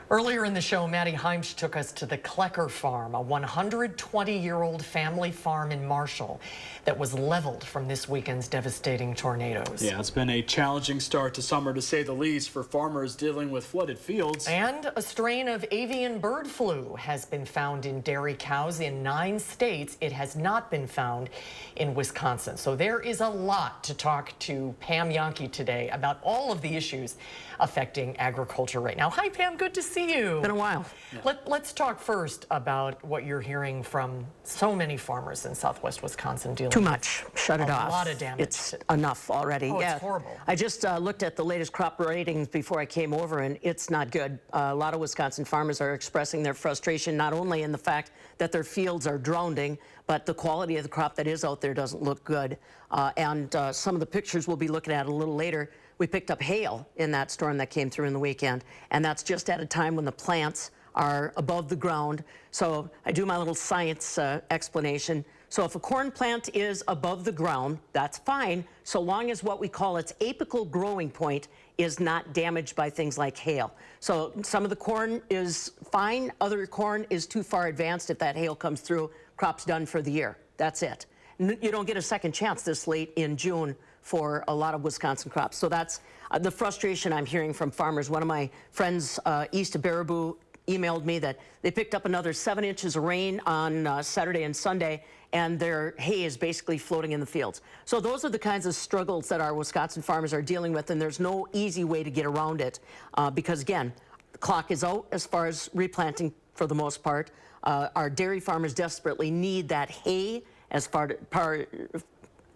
Earlier in the show, Maddie Heimsch took us to the Klecker Farm, a 120-year-old family farm in Marshall that was leveled from this weekend's devastating tornadoes. Yeah, it's been a challenging start to summer, to say the least, for farmers dealing with flooded fields. And a strain of avian bird flu has been found in dairy cows in 9 states. It has not been found in Wisconsin. So there is a lot to talk to Pam Jahnke today about all of the issues affecting agriculture right now. Hi, Pam. Good to see you. Been a while. Yeah. Let's talk first about what you're hearing from so many farmers in Southwest Wisconsin dealing Too much. Shut it off. A lot of damage. It's enough already. Oh, yeah. It's horrible. I just looked at the latest crop ratings before I came over, and it's not good. A lot of Wisconsin farmers are expressing their frustration, not only in the fact that their fields are drowning, but the quality of the crop that is out there doesn't look good. And some of the pictures we'll be looking at a little later, we picked up hail in that storm that came through in the weekend, and that's just at a time when the plants are above the ground. So I do my little science explanation. So if a corn plant is above the ground, that's fine, so long as what we call its apical growing point is not damaged by things like hail. So some of the corn is fine, other corn is too far advanced. If that hail comes through, crop's done for the year. That's it. You don't get a second chance this late in June for a lot of Wisconsin crops. So that's the frustration I'm hearing from farmers. One of my friends east of Baraboo emailed me that they picked up another 7 inches of rain on Saturday and Sunday, and their hay is basically floating in the fields. So those are the kinds of struggles that our Wisconsin farmers are dealing with, and there's no easy way to get around it because, again, the clock is out as far as replanting for the most part. Our dairy farmers desperately need that hay as far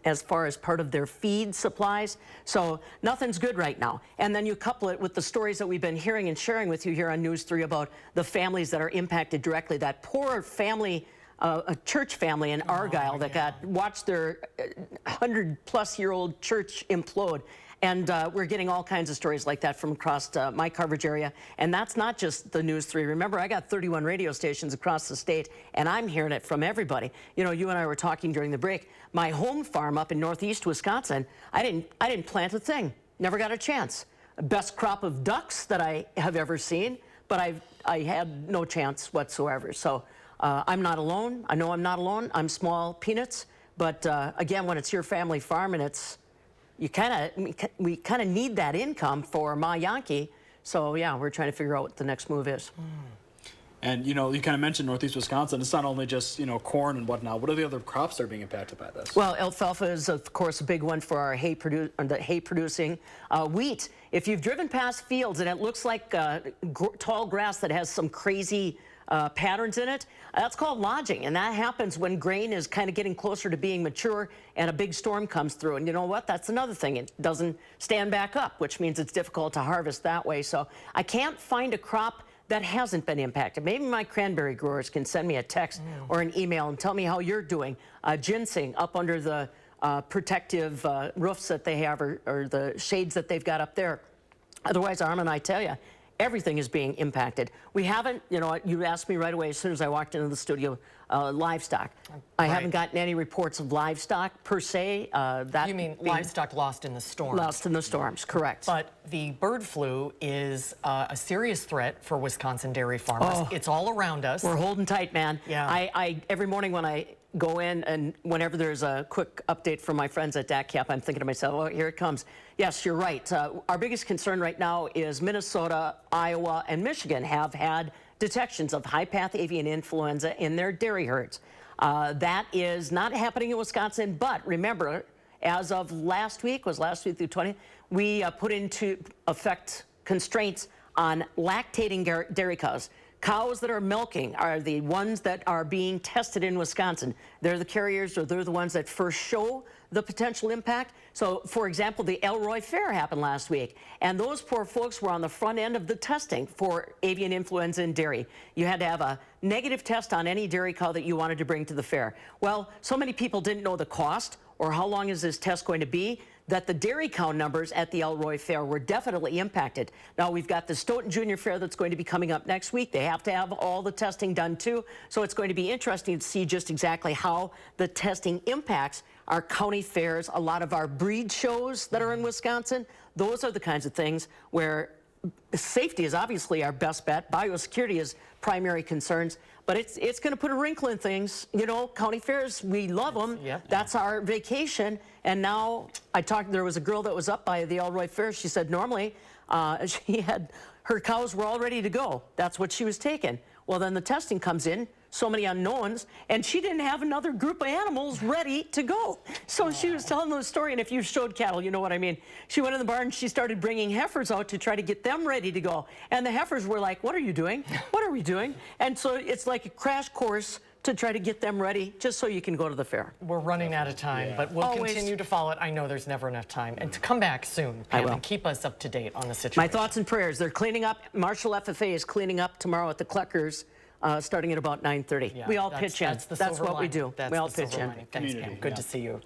as part of their feed supplies. So nothing's good right now. And then you couple it with the stories that we've been hearing and sharing with you here on News 3 about the families that are impacted directly. That poor family, a church family in Argyle that watched their 100-plus-year-old church implode. And we're getting all kinds of stories like that from across my coverage area. And that's not just the News 3. Remember, I got 31 radio stations across the state, and I'm hearing it from everybody. You know, you and I were talking during the break. My home farm up in northeast Wisconsin, I didn't plant a thing. Never got a chance. Best crop of ducks that I have ever seen, but I had no chance whatsoever. So I'm not alone. I know I'm not alone. I'm small peanuts. But again, when it's your family farm and it's we kind of need that income for Ma Jahnke. So yeah, we're trying to figure out what the next move is. And you know, you kind of mentioned northeast Wisconsin. It's not only just, you know, corn and whatnot. What are the other crops that are being impacted by this? Well, alfalfa is of course a big one for our hay producing. Wheat. If you've driven past fields and it looks like tall grass that has some crazy patterns in it, that's called lodging, and that happens when grain is kind of getting closer to being mature and a big storm comes through. And you know what? That's another thing. It doesn't stand back up, which means it's difficult to harvest that way. So I can't find a crop that hasn't been impacted. Maybe my cranberry growers can send me a text or an email and tell me how you're doing. Ginseng up under the protective roofs that they have or the shades that they've got up there. Otherwise, Arm and I tell you, everything is being impacted. We haven't, you know, you asked me right away as soon as I walked into the studio, livestock. I haven't gotten any reports of livestock per se. You mean livestock lost in the storms? Lost in the storms, correct. But the bird flu is a serious threat for Wisconsin dairy farmers. Oh, it's all around us. We're holding tight, man. Yeah. I every morning when I go in and whenever there's a quick update from my friends at DACCAP, I'm thinking to myself, oh, here it comes. Yes, you're right. Our biggest concern right now is Minnesota, Iowa, and Michigan have had detections of high-path avian influenza in their dairy herds. That is not happening in Wisconsin, but remember, as of last week, was last week through 20, we put into effect constraints on lactating dairy cows. Cows that are milking are the ones that are being tested in Wisconsin. They're the carriers, or they're the ones that first show the potential impact. So, for example, the Elroy Fair happened last week, and those poor folks were on the front end of the testing for avian influenza in dairy. You had to have a negative test on any dairy cow that you wanted to bring to the fair. Well, so many people didn't know the cost or how long is this test going to be, that the dairy cow numbers at the Elroy Fair were definitely impacted. Now, we've got the Stoughton Junior Fair that's going to be coming up next week. They have to have all the testing done, too. So it's going to be interesting to see just exactly how the testing impacts our county fairs, a lot of our breed shows that are in Wisconsin. Those are the kinds of things where safety is obviously our best bet. Biosecurity is primary concerns, but it's going to put a wrinkle in things. You know, county fairs, we love them. Yep. That's our vacation. And now there was a girl that was up by the Elroy Fair. She said normally her cows were all ready to go. That's what she was taking. Well, then the testing comes in, so many unknowns, and she didn't have another group of animals ready to go. So she was telling the story, and if you've showed cattle, you know what I mean. She went in the barn, she started bringing heifers out to try to get them ready to go. And the heifers were like, what are you doing? What are we doing? And so it's like a crash course to try to get them ready just so you can go to the fair. We're running out of time, but we'll Always. continue to follow it. I know there's never enough time. And to come back soon, Pam, will. and keep us up to date on the situation. My thoughts and prayers. They're cleaning up. Marshall FFA is cleaning up tomorrow at the Cluckers, starting at about 9:30. Yeah, We all pitch in. That's what we lining. do. That's We all the pitch silver in. lining. Thanks, Pam. Good to see you.